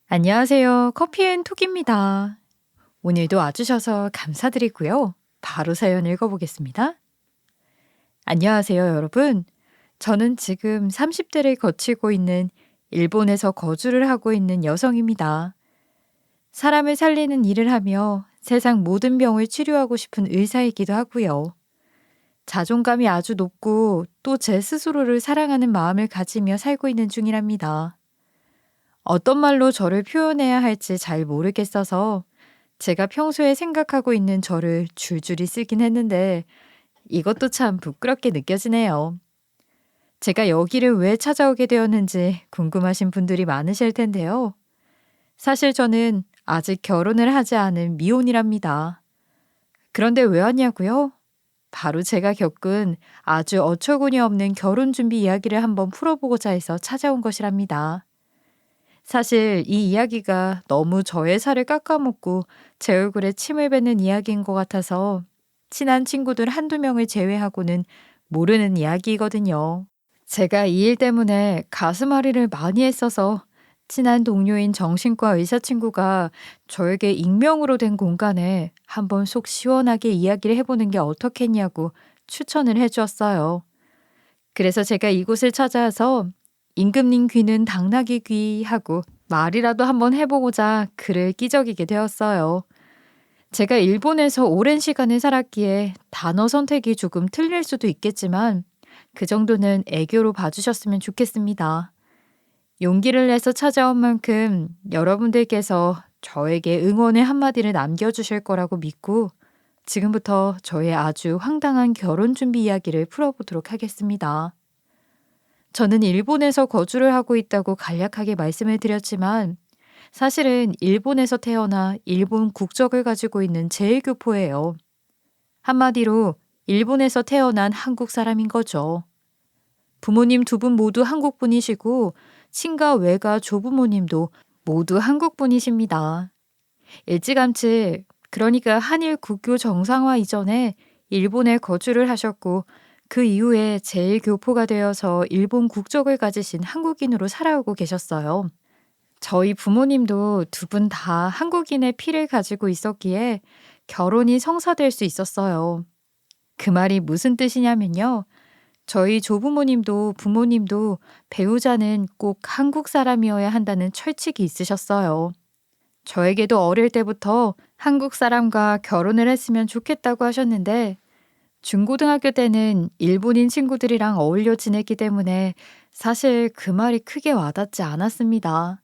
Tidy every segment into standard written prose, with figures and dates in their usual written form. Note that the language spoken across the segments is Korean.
안녕하세요. 커피앤톡입니다. 오늘도 와주셔서 감사드리고요. 바로 사연 읽어보겠습니다. 안녕하세요, 여러분. 저는 지금 30대를 거치고 있는 일본에서 거주를 하고 있는 여성입니다. 사람을 살리는 일을 하며 세상 모든 병을 치료하고 싶은 의사이기도 하고요. 자존감이 아주 높고 또 제 스스로를 사랑하는 마음을 가지며 살고 있는 중이랍니다. 어떤 말로 저를 표현해야 할지 잘 모르겠어서 제가 평소에 생각하고 있는 저를 줄줄이 쓰긴 했는데 이것도 참 부끄럽게 느껴지네요. 제가 여기를 왜 찾아오게 되었는지 궁금하신 분들이 많으실 텐데요. 사실 저는 아직 결혼을 하지 않은 미혼이랍니다. 그런데 왜 왔냐고요? 바로 제가 겪은 아주 어처구니 없는 결혼 준비 이야기를 한번 풀어보고자 해서 찾아온 것이랍니다. 사실 이 이야기가 너무 저의 살을 깎아먹고 제 얼굴에 침을 뱉는 이야기인 것 같아서 친한 친구들 한두 명을 제외하고는 모르는 이야기이거든요. 제가 이 일 때문에 가슴앓이를 많이 했어서 친한 동료인 정신과 의사 친구가 저에게 익명으로 된 공간에 한번 속 시원하게 이야기를 해보는 게 어떻겠냐고 추천을 해주었어요. 그래서 제가 이곳을 찾아와서 임금님 귀는 당나귀 귀 하고 말이라도 한번 해보고자 글을 끼적이게 되었어요. 제가 일본에서 오랜 시간을 살았기에 단어 선택이 조금 틀릴 수도 있겠지만 그 정도는 애교로 봐주셨으면 좋겠습니다. 용기를 내서 찾아온 만큼 여러분들께서 저에게 응원의 한마디를 남겨주실 거라고 믿고 지금부터 저의 아주 황당한 결혼 준비 이야기를 풀어보도록 하겠습니다. 저는 일본에서 거주를 하고 있다고 간략하게 말씀을 드렸지만 사실은 일본에서 태어나 일본 국적을 가지고 있는 제1교포예요. 한마디로 일본에서 태어난 한국 사람인 거죠. 부모님 두 분 모두 한국 분이시고 친가 외가 조부모님도 모두 한국 분이십니다. 일찌감치 그러니까 한일 국교 정상화 이전에 일본에 거주를 하셨고 그 이후에 제1교포가 되어서 일본 국적을 가지신 한국인으로 살아오고 계셨어요. 저희 부모님도 두 분 다 한국인의 피를 가지고 있었기에 결혼이 성사될 수 있었어요. 그 말이 무슨 뜻이냐면요. 저희 조부모님도 부모님도 배우자는 꼭 한국 사람이어야 한다는 철칙이 있으셨어요. 저에게도 어릴 때부터 한국 사람과 결혼을 했으면 좋겠다고 하셨는데 중고등학교 때는 일본인 친구들이랑 어울려 지냈기 때문에 사실 그 말이 크게 와닿지 않았습니다.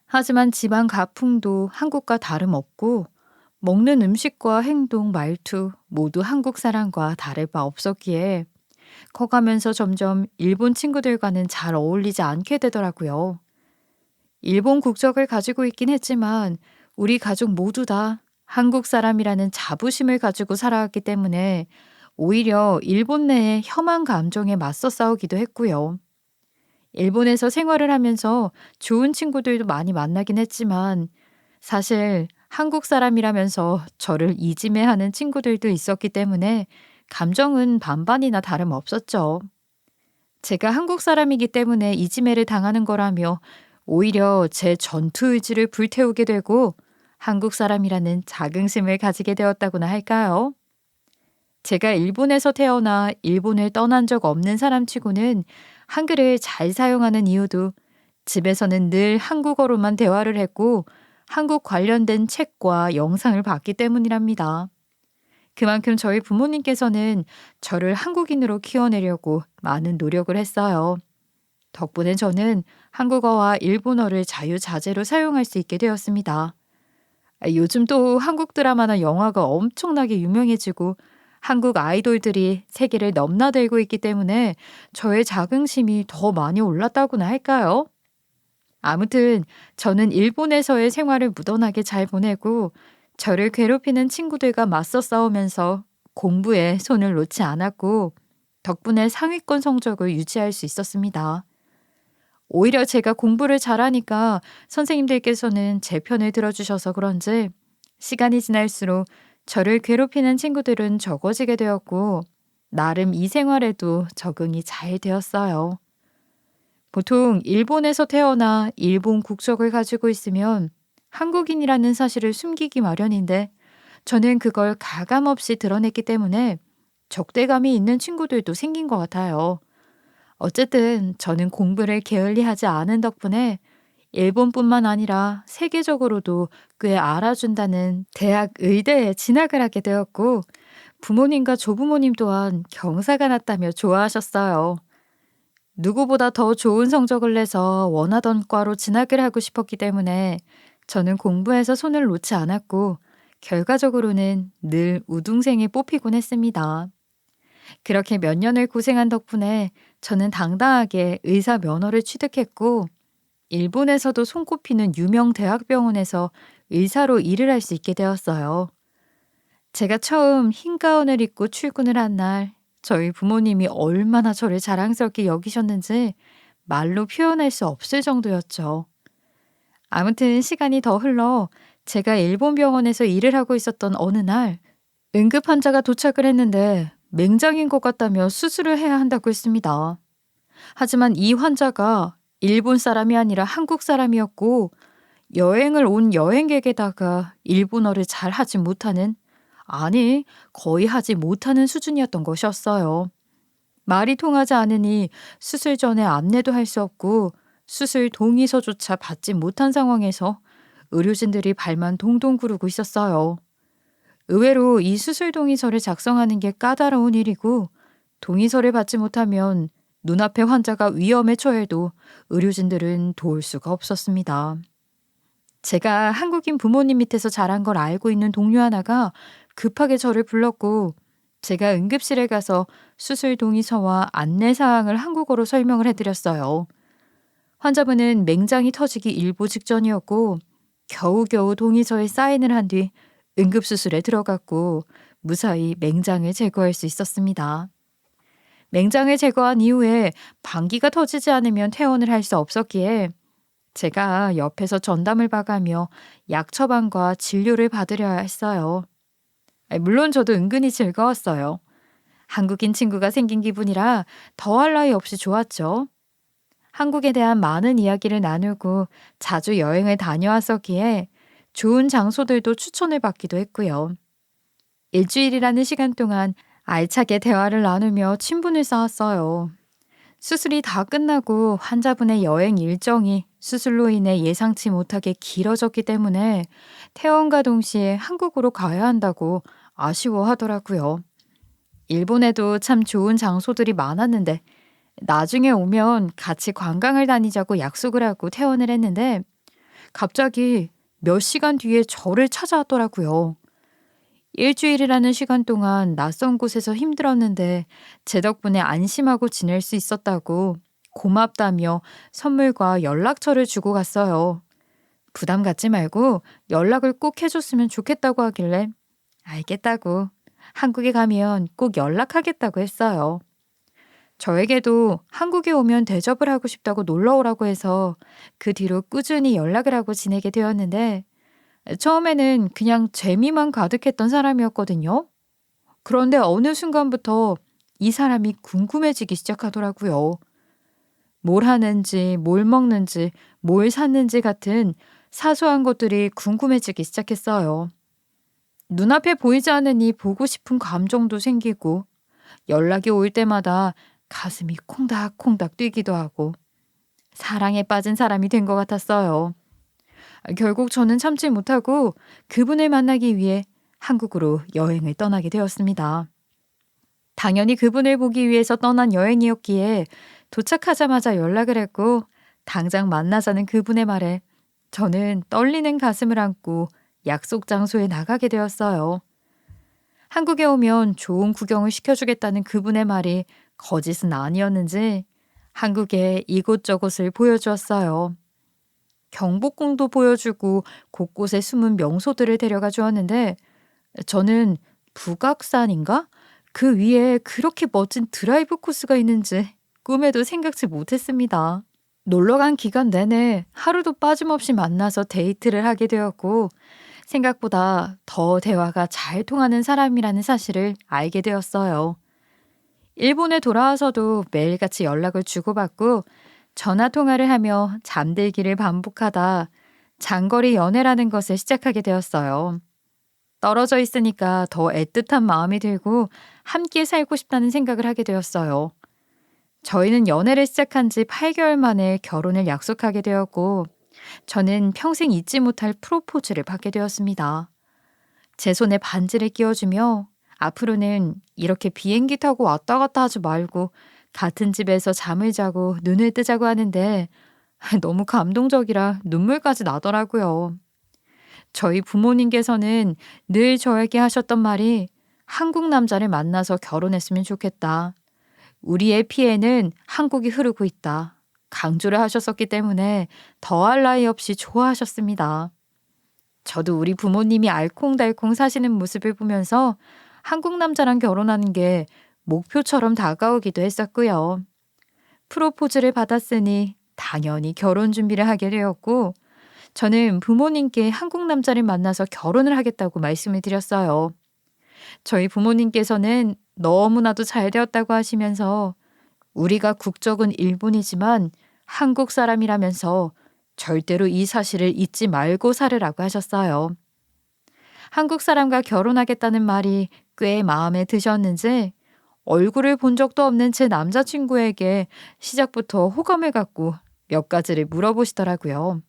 하지만 집안 가풍도 한국과 다름없고 먹는 음식과 행동, 말투 모두 한국 사람과 다를 바 없었기에 커가면서 점점 일본 친구들과는 잘 어울리지 않게 되더라고요. 일본 국적을 가지고 있긴 했지만 우리 가족 모두 다 한국 사람이라는 자부심을 가지고 살아왔기 때문에 오히려 일본 내의 혐한 감정에 맞서 싸우기도 했고요. 일본에서 생활을 하면서 좋은 친구들도 많이 만나긴 했지만 사실 한국 사람이라면서 저를 이지매하는 친구들도 있었기 때문에 감정은 반반이나 다름없었죠. 제가 한국 사람이기 때문에 이지매를 당하는 거라며 오히려 제 전투 의지를 불태우게 되고 한국 사람이라는 자긍심을 가지게 되었다고나 할까요? 제가 일본에서 태어나 일본을 떠난 적 없는 사람치고는 한글을 잘 사용하는 이유도 집에서는 늘 한국어로만 대화를 했고 한국 관련된 책과 영상을 봤기 때문이랍니다. 그만큼 저희 부모님께서는 저를 한국인으로 키워내려고 많은 노력을 했어요. 덕분에 저는 한국어와 일본어를 자유자재로 사용할 수 있게 되었습니다. 요즘 또 한국 드라마나 영화가 엄청나게 유명해지고 한국 아이돌들이 세계를 넘나들고 있기 때문에 저의 자긍심이 더 많이 올랐다고나 할까요? 아무튼 저는 일본에서의 생활을 무던하게 잘 보내고 저를 괴롭히는 친구들과 맞서 싸우면서 공부에 손을 놓지 않았고 덕분에 상위권 성적을 유지할 수 있었습니다. 오히려 제가 공부를 잘하니까 선생님들께서는 제 편을 들어주셔서 그런지 시간이 지날수록 저를 괴롭히는 친구들은 적어지게 되었고 나름 이 생활에도 적응이 잘 되었어요. 보통 일본에서 태어나 일본 국적을 가지고 있으면 한국인이라는 사실을 숨기기 마련인데 저는 그걸 가감없이 드러냈기 때문에 적대감이 있는 친구들도 생긴 것 같아요. 어쨌든 저는 공부를 게을리하지 않은 덕분에 일본뿐만 아니라 세계적으로도 꽤 알아준다는 대학 의대에 진학을 하게 되었고 부모님과 조부모님 또한 경사가 났다며 좋아하셨어요. 누구보다 더 좋은 성적을 내서 원하던 과로 진학을 하고 싶었기 때문에 저는 공부에서 손을 놓지 않았고 결과적으로는 늘 우등생에 뽑히곤 했습니다. 그렇게 몇 년을 고생한 덕분에 저는 당당하게 의사 면허를 취득했고 일본에서도 손꼽히는 유명 대학병원에서 의사로 일을 할 수 있게 되었어요. 제가 처음 흰 가운을 입고 출근을 한 날, 저희 부모님이 얼마나 저를 자랑스럽게 여기셨는지 말로 표현할 수 없을 정도였죠. 아무튼 시간이 더 흘러 제가 일본 병원에서 일을 하고 있었던 어느 날, 응급 환자가 도착을 했는데 맹장인 것 같다며 수술을 해야 한다고 했습니다. 하지만 이 환자가 일본 사람이 아니라 한국 사람이었고 여행을 온 여행객에다가 일본어를 잘 하지 못하는, 아니 거의 하지 못하는 수준이었던 것이었어요. 말이 통하지 않으니 수술 전에 안내도 할 수 없고 수술 동의서조차 받지 못한 상황에서 의료진들이 발만 동동 구르고 있었어요. 의외로 이 수술 동의서를 작성하는 게 까다로운 일이고 동의서를 받지 못하면 눈앞에 환자가 위험에 처해도 의료진들은 도울 수가 없었습니다. 제가 한국인 부모님 밑에서 자란 걸 알고 있는 동료 하나가 급하게 저를 불렀고 제가 응급실에 가서 수술 동의서와 안내사항을 한국어로 설명을 해드렸어요. 환자분은 맹장이 터지기 일보 직전이었고 겨우겨우 동의서에 사인을 한 뒤 응급수술에 들어갔고 무사히 맹장을 제거할 수 있었습니다. 맹장을 제거한 이후에 방귀가 터지지 않으면 퇴원을 할 수 없었기에 제가 옆에서 전담을 봐가며 약 처방과 진료를 받으려야 했어요. 물론 저도 은근히 즐거웠어요. 한국인 친구가 생긴 기분이라 더할 나위 없이 좋았죠. 한국에 대한 많은 이야기를 나누고 자주 여행을 다녀왔었기에 좋은 장소들도 추천을 받기도 했고요. 일주일이라는 시간 동안 알차게 대화를 나누며 친분을 쌓았어요. 수술이 다 끝나고 환자분의 여행 일정이 수술로 인해 예상치 못하게 길어졌기 때문에 퇴원과 동시에 한국으로 가야 한다고 아쉬워하더라고요. 일본에도 참 좋은 장소들이 많았는데 나중에 오면 같이 관광을 다니자고 약속을 하고 퇴원을 했는데 갑자기 몇 시간 뒤에 저를 찾아왔더라고요. 일주일이라는 시간 동안 낯선 곳에서 힘들었는데 제 덕분에 안심하고 지낼 수 있었다고 고맙다며 선물과 연락처를 주고 갔어요. 부담 갖지 말고 연락을 꼭 해줬으면 좋겠다고 하길래 알겠다고 한국에 가면 꼭 연락하겠다고 했어요. 저에게도 한국에 오면 대접을 하고 싶다고 놀러 오라고 해서 그 뒤로 꾸준히 연락을 하고 지내게 되었는데 처음에는 그냥 재미만 가득했던 사람이었거든요. 그런데 어느 순간부터 이 사람이 궁금해지기 시작하더라고요. 뭘 하는지, 뭘 먹는지, 뭘 샀는지 같은 사소한 것들이 궁금해지기 시작했어요. 눈앞에 보이지 않으니 보고 싶은 감정도 생기고 연락이 올 때마다 가슴이 콩닥콩닥 뛰기도 하고 사랑에 빠진 사람이 된 것 같았어요. 결국 저는 참지 못하고 그분을 만나기 위해 한국으로 여행을 떠나게 되었습니다. 당연히 그분을 보기 위해서 떠난 여행이었기에 도착하자마자 연락을 했고 당장 만나자는 그분의 말에 저는 떨리는 가슴을 안고 약속 장소에 나가게 되었어요. 한국에 오면 좋은 구경을 시켜주겠다는 그분의 말이 거짓은 아니었는지 한국의 이곳저곳을 보여주었어요. 경복궁도 보여주고 곳곳에 숨은 명소들을 데려가 주었는데 저는 북악산인가? 그 위에 그렇게 멋진 드라이브 코스가 있는지 꿈에도 생각지 못했습니다. 놀러간 기간 내내 하루도 빠짐없이 만나서 데이트를 하게 되었고 생각보다 더 대화가 잘 통하는 사람이라는 사실을 알게 되었어요. 일본에 돌아와서도 매일같이 연락을 주고받고 전화 통화를 하며 잠들기를 반복하다 장거리 연애라는 것을 시작하게 되었어요. 떨어져 있으니까 더 애틋한 마음이 들고 함께 살고 싶다는 생각을 하게 되었어요. 저희는 연애를 시작한 지 8개월 만에 결혼을 약속하게 되었고, 저는 평생 잊지 못할 프로포즈를 받게 되었습니다. 제 손에 반지를 끼워주며 앞으로는 이렇게 비행기 타고 왔다 갔다 하지 말고 같은 집에서 잠을 자고 눈을 뜨자고 하는데 너무 감동적이라 눈물까지 나더라고요. 저희 부모님께서는 늘 저에게 하셨던 말이 한국 남자를 만나서 결혼했으면 좋겠다. 우리의 피에는 한국이 흐르고 있다. 강조를 하셨었기 때문에 더할 나위 없이 좋아하셨습니다. 저도 우리 부모님이 알콩달콩 사시는 모습을 보면서 한국 남자랑 결혼하는 게 목표처럼 다가오기도 했었고요. 프로포즈를 받았으니 당연히 결혼 준비를 하게 되었고, 저는 부모님께 한국 남자를 만나서 결혼을 하겠다고 말씀을 드렸어요. 저희 부모님께서는 너무나도 잘 되었다고 하시면서 우리가 국적은 일본이지만 한국 사람이라면서 절대로 이 사실을 잊지 말고 살으라고 하셨어요. 한국 사람과 결혼하겠다는 말이 꽤 마음에 드셨는지 얼굴을 본 적도 없는 제 남자친구에게 시작부터 호감을 갖고 몇 가지를 물어보시더라고요.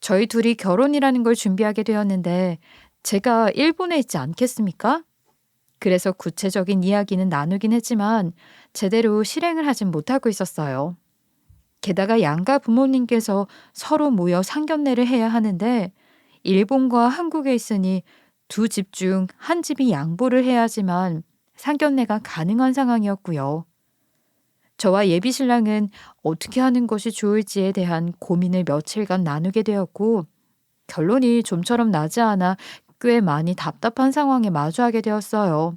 저희 둘이 결혼이라는 걸 준비하게 되었는데 제가 일본에 있지 않겠습니까? 그래서 구체적인 이야기는 나누긴 했지만 제대로 실행을 하진 못하고 있었어요. 게다가 양가 부모님께서 서로 모여 상견례를 해야 하는데 일본과 한국에 있으니 두 집 중 한 집이 양보를 해야지만 상견례가 가능한 상황이었고요. 저와 예비 신랑은 어떻게 하는 것이 좋을지에 대한 고민을 며칠간 나누게 되었고 결론이 좀처럼 나지 않아 꽤 많이 답답한 상황에 마주하게 되었어요.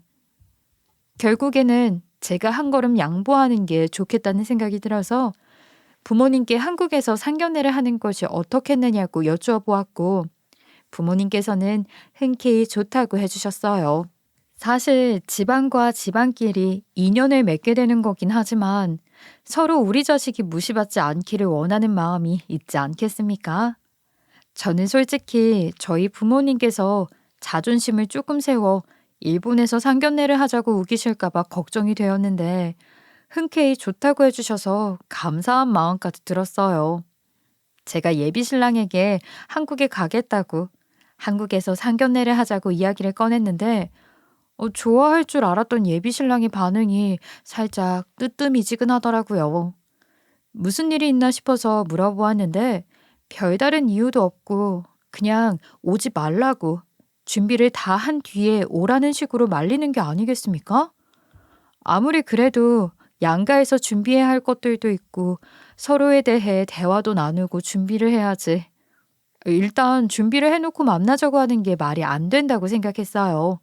결국에는 제가 한 걸음 양보하는 게 좋겠다는 생각이 들어서 부모님께 한국에서 상견례를 하는 것이 어떻겠느냐고 여쭈어보았고 부모님께서는 흔쾌히 좋다고 해주셨어요. 사실 집안과 집안끼리 인연을 맺게 되는 거긴 하지만 서로 우리 자식이 무시받지 않기를 원하는 마음이 있지 않겠습니까? 저는 솔직히 저희 부모님께서 자존심을 조금 세워 일본에서 상견례를 하자고 우기실까 봐 걱정이 되었는데 흔쾌히 좋다고 해주셔서 감사한 마음까지 들었어요. 제가 예비 신랑에게 한국에 가겠다고 한국에서 상견례를 하자고 이야기를 꺼냈는데 좋아할 줄 알았던 예비 신랑의 반응이 살짝 뜨뜻미지근하더라고요. 무슨 일이 있나 싶어서 물어보았는데 별다른 이유도 없고 그냥 오지 말라고 준비를 다 한 뒤에 오라는 식으로 말리는 게 아니겠습니까? 아무리 그래도 양가에서 준비해야 할 것들도 있고 서로에 대해 대화도 나누고 준비를 해야지. 일단 준비를 해놓고 만나자고 하는 게 말이 안 된다고 생각했어요.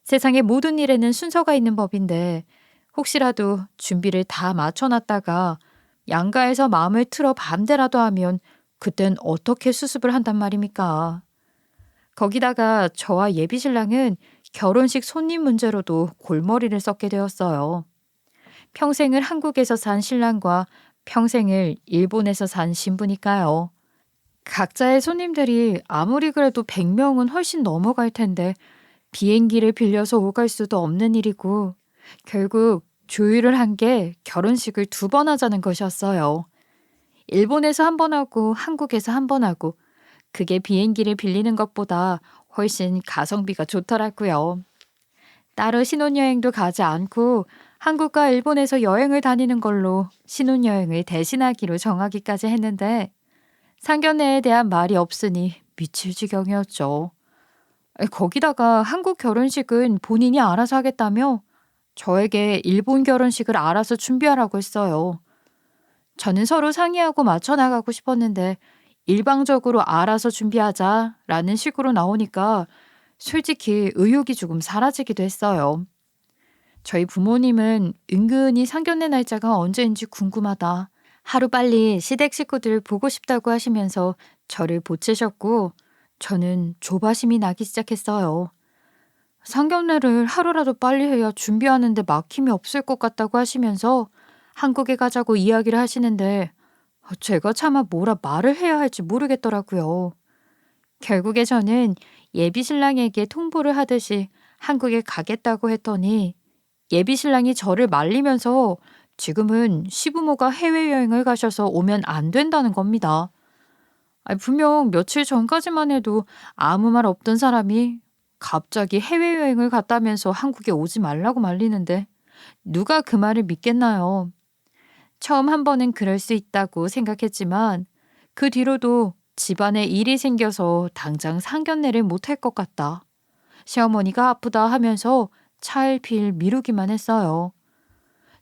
세상의 모든 일에는 순서가 있는 법인데 혹시라도 준비를 다 맞춰놨다가 양가에서 마음을 틀어 반대라도 하면 그땐 어떻게 수습을 한단 말입니까? 거기다가 저와 예비 신랑은 결혼식 손님 문제로도 골머리를 썩게 되었어요. 평생을 한국에서 산 신랑과 평생을 일본에서 산 신부니까요. 각자의 손님들이 아무리 그래도 100명은 훨씬 넘어갈 텐데 비행기를 빌려서 오갈 수도 없는 일이고 결국 조율을 한 게 결혼식을 2번 하자는 것이었어요. 일본에서 1번 하고 한국에서 1번 하고 그게 비행기를 빌리는 것보다 훨씬 가성비가 좋더라고요. 따로 신혼여행도 가지 않고 한국과 일본에서 여행을 다니는 걸로 신혼여행을 대신하기로 정하기까지 했는데 상견례에 대한 말이 없으니 미칠 지경이었죠. 거기다가 한국 결혼식은 본인이 알아서 하겠다며 저에게 일본 결혼식을 알아서 준비하라고 했어요. 저는 서로 상의하고 맞춰 나가고 싶었는데 일방적으로 알아서 준비하자라는 식으로 나오니까 솔직히 의욕이 조금 사라지기도 했어요. 저희 부모님은 은근히 상견례 날짜가 언제인지 궁금하다. 하루빨리 시댁 식구들 보고 싶다고 하시면서 저를 보채셨고 저는 조바심이 나기 시작했어요. 상견례를 하루라도 빨리 해야 준비하는데 막힘이 없을 것 같다고 하시면서 한국에 가자고 이야기를 하시는데 제가 차마 뭐라 말을 해야 할지 모르겠더라고요. 결국에 저는 예비 신랑에게 통보를 하듯이 한국에 가겠다고 했더니 예비 신랑이 저를 말리면서 지금은 시부모가 해외여행을 가셔서 오면 안 된다는 겁니다. 분명 며칠 전까지만 해도 아무 말 없던 사람이 갑자기 해외여행을 갔다면서 한국에 오지 말라고 말리는데 누가 그 말을 믿겠나요? 처음 한 번은 그럴 수 있다고 생각했지만 그 뒤로도 집안에 일이 생겨서 당장 상견례를 못할 것 같다. 시어머니가 아프다 하면서 차일피일 미루기만 했어요.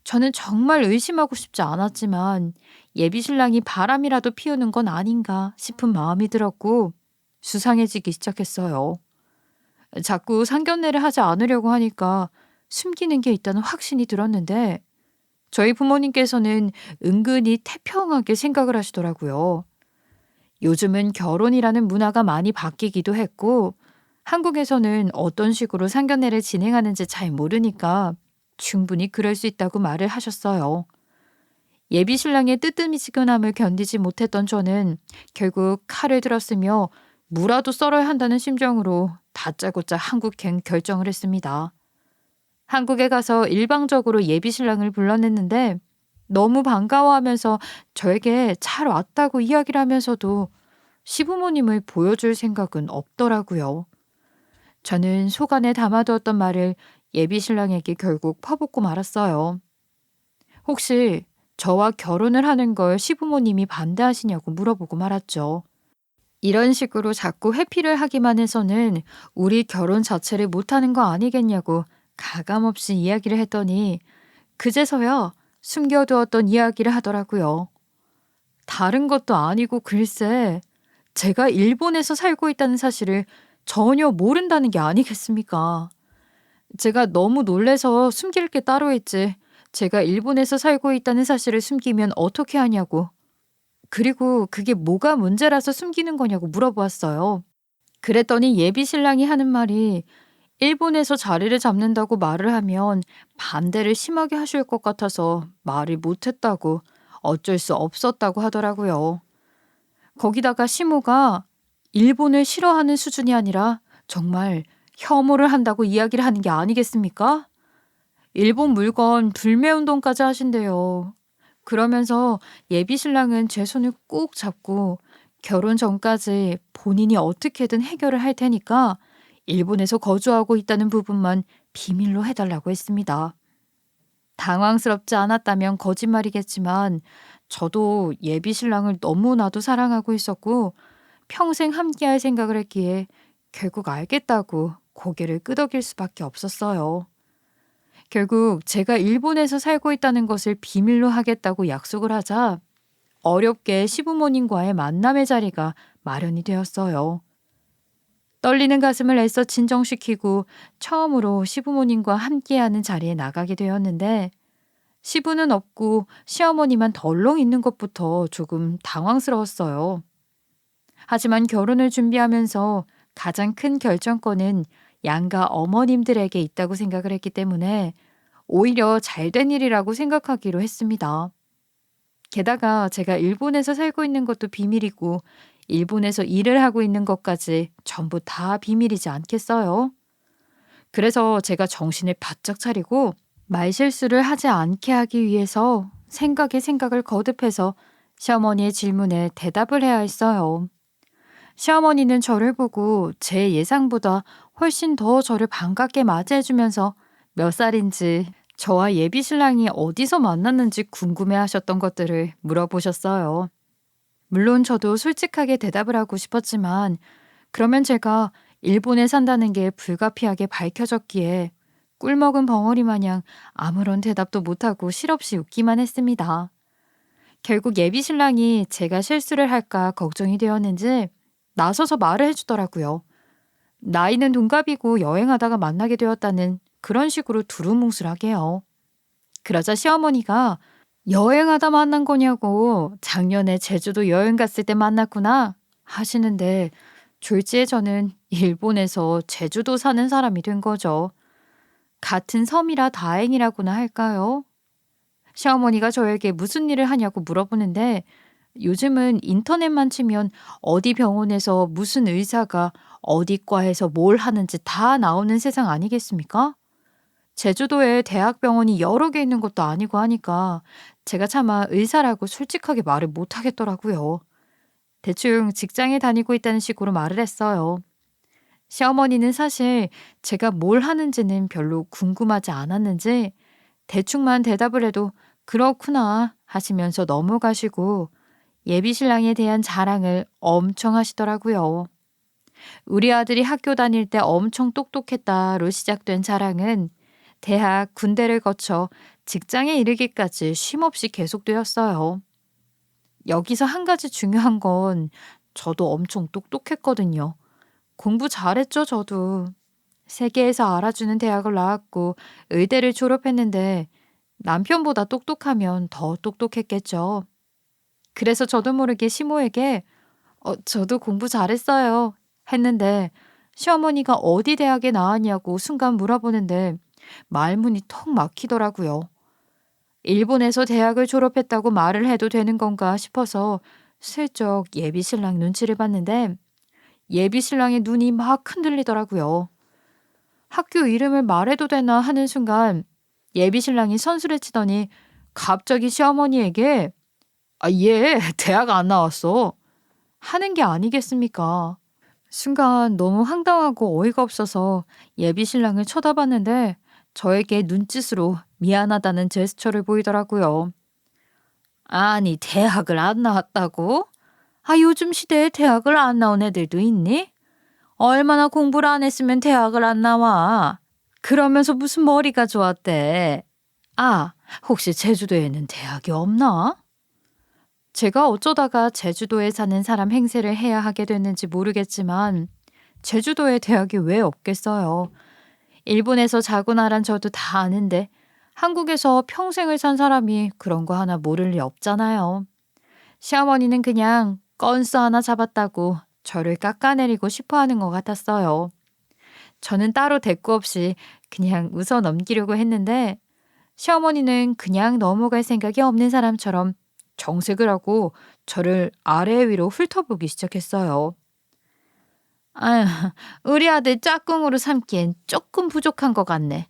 저는 정말 의심하고 싶지 않았지만 예비 신랑이 바람이라도 피우는 건 아닌가 싶은 마음이 들었고 수상해지기 시작했어요. 자꾸 상견례를 하지 않으려고 하니까 숨기는 게 있다는 확신이 들었는데 저희 부모님께서는 은근히 태평하게 생각을 하시더라고요. 요즘은 결혼이라는 문화가 많이 바뀌기도 했고 한국에서는 어떤 식으로 상견례를 진행하는지 잘 모르니까 충분히 그럴 수 있다고 말을 하셨어요. 예비 신랑의 뜨뜻미지근함을 견디지 못했던 저는 결국 칼을 들었으며 무라도 썰어야 한다는 심정으로 다짜고짜 한국행 결정을 했습니다. 한국에 가서 일방적으로 예비 신랑을 불러냈는데 너무 반가워하면서 저에게 잘 왔다고 이야기를 하면서도 시부모님을 보여줄 생각은 없더라고요. 저는 속 안에 담아두었던 말을 예비 신랑에게 결국 퍼붓고 말았어요. 혹시 저와 결혼을 하는 걸 시부모님이 반대하시냐고 물어보고 말았죠. 이런 식으로 자꾸 회피를 하기만 해서는 우리 결혼 자체를 못하는 거 아니겠냐고 가감없이 이야기를 했더니 그제서야 숨겨두었던 이야기를 하더라고요. 다른 것도 아니고 글쎄 제가 일본에서 살고 있다는 사실을 전혀 모른다는 게 아니겠습니까? 제가 너무 놀래서 숨길 게 따로 있지. 제가 일본에서 살고 있다는 사실을 숨기면 어떻게 하냐고. 그리고 그게 뭐가 문제라서 숨기는 거냐고 물어보았어요. 그랬더니 예비 신랑이 하는 말이 일본에서 자리를 잡는다고 말을 하면 반대를 심하게 하실 것 같아서 말을 못했다고 어쩔 수 없었다고 하더라고요. 거기다가 시모가 일본을 싫어하는 수준이 아니라 정말 혐오를 한다고 이야기를 하는 게 아니겠습니까? 일본 물건 불매운동까지 하신대요. 그러면서 예비 신랑은 제 손을 꼭 잡고 결혼 전까지 본인이 어떻게든 해결을 할 테니까 일본에서 거주하고 있다는 부분만 비밀로 해달라고 했습니다. 당황스럽지 않았다면 거짓말이겠지만 저도 예비 신랑을 너무나도 사랑하고 있었고 평생 함께할 생각을 했기에 결국 알겠다고 고개를 끄덕일 수밖에 없었어요. 결국 제가 일본에서 살고 있다는 것을 비밀로 하겠다고 약속을 하자 어렵게 시부모님과의 만남의 자리가 마련이 되었어요. 떨리는 가슴을 애써 진정시키고 처음으로 시부모님과 함께하는 자리에 나가게 되었는데 시부는 없고 시어머니만 덜렁 있는 것부터 조금 당황스러웠어요. 하지만 결혼을 준비하면서 가장 큰 결정권은 양가 어머님들에게 있다고 생각을 했기 때문에 오히려 잘된 일이라고 생각하기로 했습니다. 게다가 제가 일본에서 살고 있는 것도 비밀이고 일본에서 일을 하고 있는 것까지 전부 다 비밀이지 않겠어요? 그래서 제가 정신을 바짝 차리고 말실수를 하지 않게 하기 위해서 생각에 생각을 거듭해서 시어머니의 질문에 대답을 해야 했어요. 시어머니는 저를 보고 제 예상보다 훨씬 더 저를 반갑게 맞이해주면서 몇 살인지 저와 예비 신랑이 어디서 만났는지 궁금해 하셨던 것들을 물어보셨어요. 물론 저도 솔직하게 대답을 하고 싶었지만 그러면 제가 일본에 산다는 게 불가피하게 밝혀졌기에 꿀먹은 벙어리 마냥 아무런 대답도 못하고 실없이 웃기만 했습니다. 결국 예비 신랑이 제가 실수를 할까 걱정이 되었는지 나서서 말을 해주더라고요. 나이는 동갑이고 여행하다가 만나게 되었다는 그런 식으로 두루뭉술하게요. 그러자 시어머니가 여행하다 만난 거냐고 작년에 제주도 여행 갔을 때 만났구나 하시는데 졸지에 저는 일본에서 제주도 사는 사람이 된 거죠. 같은 섬이라 다행이라고나 할까요? 시어머니가 저에게 무슨 일을 하냐고 물어보는데 요즘은 인터넷만 치면 어디 병원에서 무슨 의사가 어디 과에서 뭘 하는지 다 나오는 세상 아니겠습니까? 제주도에 대학병원이 여러 개 있는 것도 아니고 하니까 제가 차마 의사라고 솔직하게 말을 못 하겠더라고요. 대충 직장에 다니고 있다는 식으로 말을 했어요. 시어머니는 사실 제가 뭘 하는지는 별로 궁금하지 않았는지 대충만 대답을 해도 그렇구나 하시면서 넘어가시고 예비 신랑에 대한 자랑을 엄청 하시더라고요. 우리 아들이 학교 다닐 때 엄청 똑똑했다로 시작된 자랑은 대학, 군대를 거쳐 직장에 이르기까지 쉼없이 계속되었어요. 여기서 한 가지 중요한 건 저도 엄청 똑똑했거든요. 공부 잘했죠, 저도. 세계에서 알아주는 대학을 나왔고 의대를 졸업했는데 남편보다 똑똑하면 더 똑똑했겠죠. 그래서 저도 모르게 시모에게 저도 공부 잘했어요. 했는데 시어머니가 어디 대학에 나왔냐고 순간 물어보는데 말문이 턱 막히더라고요. 일본에서 대학을 졸업했다고 말을 해도 되는 건가 싶어서 슬쩍 예비 신랑 눈치를 봤는데 예비 신랑의 눈이 막 흔들리더라고요. 학교 이름을 말해도 되나 하는 순간 예비 신랑이 선수를 치더니 갑자기 시어머니에게 얘 대학 안 나왔어. 하는 게 아니겠습니까? 순간 너무 황당하고 어이가 없어서 예비 신랑을 쳐다봤는데 저에게 눈짓으로 미안하다는 제스처를 보이더라고요. 아니, 대학을 안 나왔다고? 요즘 시대에 대학을 안 나온 애들도 있니? 얼마나 공부를 안 했으면 대학을 안 나와. 그러면서 무슨 머리가 좋았대. 혹시 제주도에는 대학이 없나? 제가 어쩌다가 제주도에 사는 사람 행세를 해야 하게 됐는지 모르겠지만 제주도에 대학이 왜 없겠어요. 일본에서 자고 나란 저도 다 아는데 한국에서 평생을 산 사람이 그런 거 하나 모를 리 없잖아요. 시어머니는 그냥 건수 하나 잡았다고 저를 깎아내리고 싶어 하는 것 같았어요. 저는 따로 대꾸 없이 그냥 웃어 넘기려고 했는데 시어머니는 그냥 넘어갈 생각이 없는 사람처럼 정색을 하고 저를 아래 위로 훑어보기 시작했어요. 아휴, 우리 아들 짝꿍으로 삼기엔 조금 부족한 것 같네.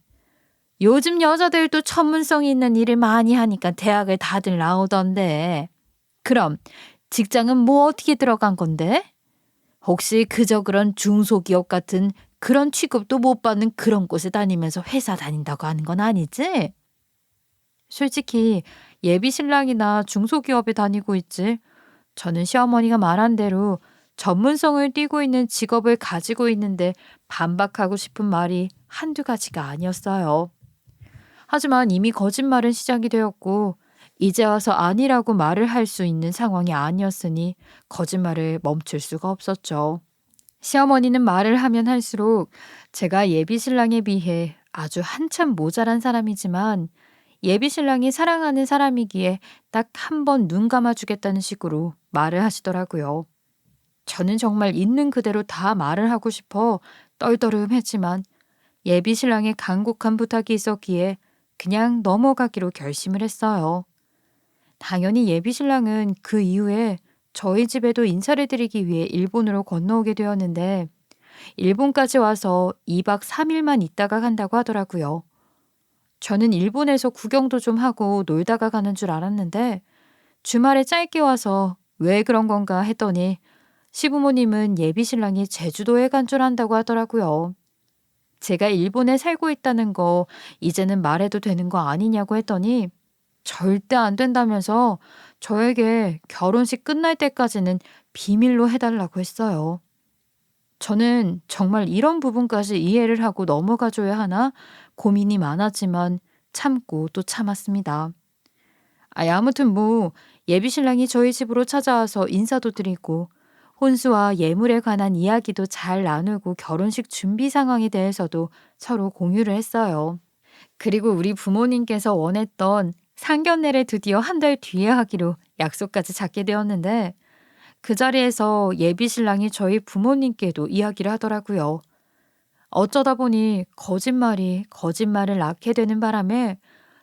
요즘 여자들도 전문성이 있는 일을 많이 하니까 대학을 다들 나오던데. 그럼 직장은 뭐 어떻게 들어간 건데? 혹시 그저 그런 중소기업 같은 그런 취급도 못 받는 그런 곳에 다니면서 회사 다닌다고 하는 건 아니지? 솔직히 예비 신랑이나 중소기업에 다니고 있지. 저는 시어머니가 말한 대로 전문성을 띠고 있는 직업을 가지고 있는데 반박하고 싶은 말이 한두 가지가 아니었어요. 하지만 이미 거짓말은 시작이 되었고 이제 와서 아니라고 말을 할 수 있는 상황이 아니었으니 거짓말을 멈출 수가 없었죠. 시어머니는 말을 하면 할수록 제가 예비 신랑에 비해 아주 한참 모자란 사람이지만 예비 신랑이 사랑하는 사람이기에 딱 한 번 눈 감아주겠다는 식으로 말을 하시더라고요. 저는 정말 있는 그대로 다 말을 하고 싶어 떨떠름했지만 예비 신랑의 간곡한 부탁이 있었기에 그냥 넘어가기로 결심을 했어요. 당연히 예비 신랑은 그 이후에 저희 집에도 인사를 드리기 위해 일본으로 건너오게 되었는데 일본까지 와서 2박 3일만 있다가 간다고 하더라고요. 저는 일본에서 구경도 좀 하고 놀다가 가는 줄 알았는데 주말에 짧게 와서 왜 그런 건가 했더니 시부모님은 예비 신랑이 제주도에 간 줄 안다고 하더라고요. 제가 일본에 살고 있다는 거 이제는 말해도 되는 거 아니냐고 했더니 절대 안 된다면서 저에게 결혼식 끝날 때까지는 비밀로 해달라고 했어요. 저는 정말 이런 부분까지 이해를 하고 넘어가줘야 하나 고민이 많았지만 참고 또 참았습니다. 아무튼 예비 신랑이 저희 집으로 찾아와서 인사도 드리고 혼수와 예물에 관한 이야기도 잘 나누고 결혼식 준비 상황에 대해서도 서로 공유를 했어요. 그리고 우리 부모님께서 원했던 상견례를 드디어 한 달 뒤에 하기로 약속까지 잡게 되었는데 그 자리에서 예비 신랑이 저희 부모님께도 이야기를 하더라고요. 어쩌다 보니 거짓말이 거짓말을 낳게 되는 바람에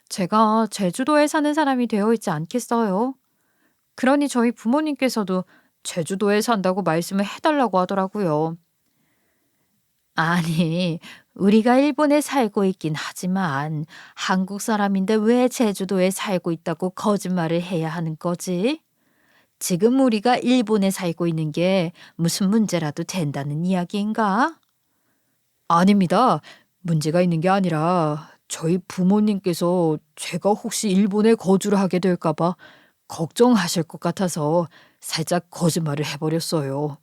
제가 제주도에 사는 사람이 되어 있지 않겠어요? 그러니 저희 부모님께서도 제주도에 산다고 말씀을 해달라고 하더라고요. 아니, 우리가 일본에 살고 있긴 하지만 한국 사람인데 왜 제주도에 살고 있다고 거짓말을 해야 하는 거지? 지금 우리가 일본에 살고 있는 게 무슨 문제라도 된다는 이야기인가? 아닙니다. 문제가 있는 게 아니라 저희 부모님께서 제가 혹시 일본에 거주를 하게 될까 봐 걱정하실 것 같아서 살짝 거짓말을 해버렸어요.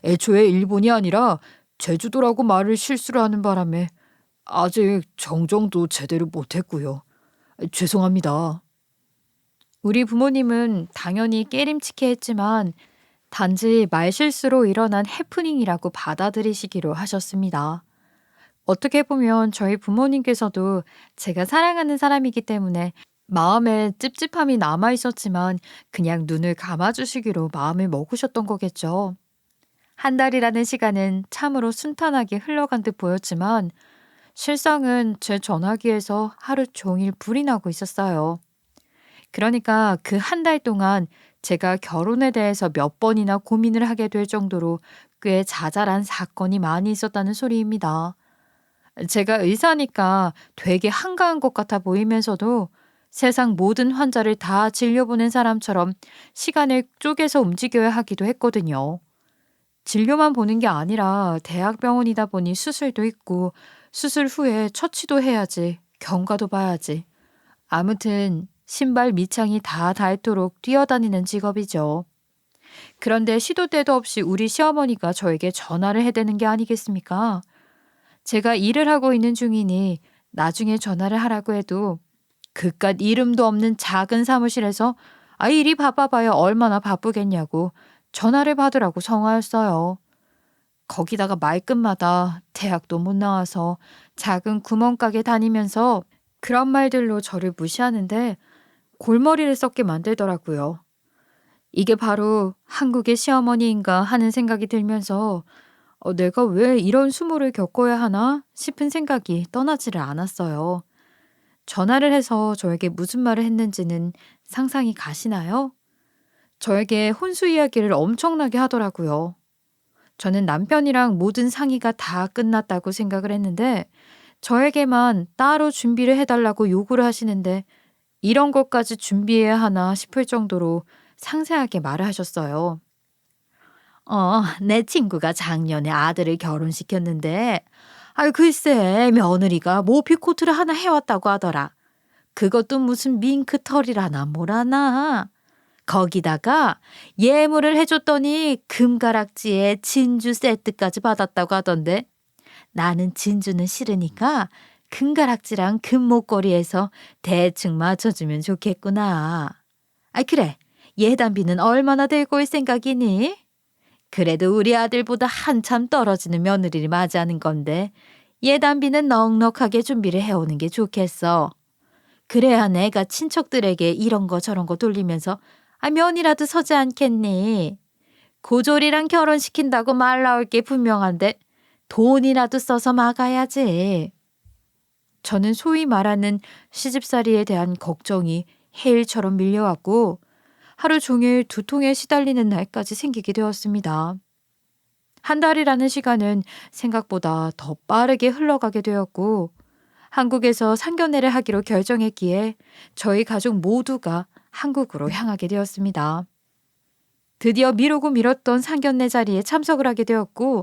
애초에 일본이 아니라 제주도라고 말을 실수를 하는 바람에 아직 정정도 제대로 못했고요. 죄송합니다. 우리 부모님은 당연히 깨림칙해 했지만 단지 말실수로 일어난 해프닝이라고 받아들이시기로 하셨습니다. 어떻게 보면 저희 부모님께서도 제가 사랑하는 사람이기 때문에 마음에 찝찝함이 남아 있었지만 그냥 눈을 감아주시기로 마음을 먹으셨던 거겠죠. 한 달이라는 시간은 참으로 순탄하게 흘러간 듯 보였지만 실상은 제 전화기에서 하루 종일 불이 나고 있었어요. 그러니까 그 한 달 동안 제가 결혼에 대해서 몇 번이나 고민을 하게 될 정도로 꽤 자잘한 사건이 많이 있었다는 소리입니다. 제가 의사니까 되게 한가한 것 같아 보이면서도 세상 모든 환자를 다 진료보는 사람처럼 시간을 쪼개서 움직여야 하기도 했거든요. 진료만 보는 게 아니라 대학병원이다 보니 수술도 있고 수술 후에 처치도 해야지, 경과도 봐야지. 아무튼 신발 밑창이 다 닳도록 뛰어다니는 직업이죠. 그런데 시도 때도 없이 우리 시어머니가 저에게 전화를 해대는 게 아니겠습니까? 제가 일을 하고 있는 중이니 나중에 전화를 하라고 해도 그깟 이름도 없는 작은 사무실에서 이리 바빠봐야 얼마나 바쁘겠냐고 전화를 받으라고 성화였어요. 거기다가 말끝마다 대학도 못 나와서 작은 구멍가게 다니면서 그런 말들로 저를 무시하는데 골머리를 썩게 만들더라고요. 이게 바로 한국의 시어머니인가 하는 생각이 들면서 내가 왜 이런 수모를 겪어야 하나 싶은 생각이 떠나지를 않았어요. 전화를 해서 저에게 무슨 말을 했는지는 상상이 가시나요? 저에게 혼수 이야기를 엄청나게 하더라고요. 저는 남편이랑 모든 상의가 다 끝났다고 생각을 했는데 저에게만 따로 준비를 해달라고 요구를 하시는데 이런 것까지 준비해야 하나 싶을 정도로 상세하게 말을 하셨어요. 내 친구가 작년에 아들을 결혼시켰는데, 글쎄, 며느리가 모피코트를 하나 해왔다고 하더라. 그것도 무슨 밍크털이라나 뭐라나. 거기다가 예물을 해줬더니 금가락지에 진주 세트까지 받았다고 하던데, 나는 진주는 싫으니까 금가락지랑 금목걸이에서 대충 맞춰주면 좋겠구나. 그래. 예단비는 얼마나 들고 올 생각이니? 그래도 우리 아들보다 한참 떨어지는 며느리를 맞이하는 건데 예단비는 넉넉하게 준비를 해오는 게 좋겠어. 그래야 내가 친척들에게 이런 거 저런 거 돌리면서 면이라도 서지 않겠니? 고졸이랑 결혼시킨다고 말 나올 게 분명한데 돈이라도 써서 막아야지. 저는 소위 말하는 시집살이에 대한 걱정이 해일처럼 밀려왔고 하루 종일 두통에 시달리는 날까지 생기게 되었습니다. 한 달이라는 시간은 생각보다 더 빠르게 흘러가게 되었고 한국에서 상견례를 하기로 결정했기에 저희 가족 모두가 한국으로 향하게 되었습니다. 드디어 미루고 미뤘던 상견례 자리에 참석을 하게 되었고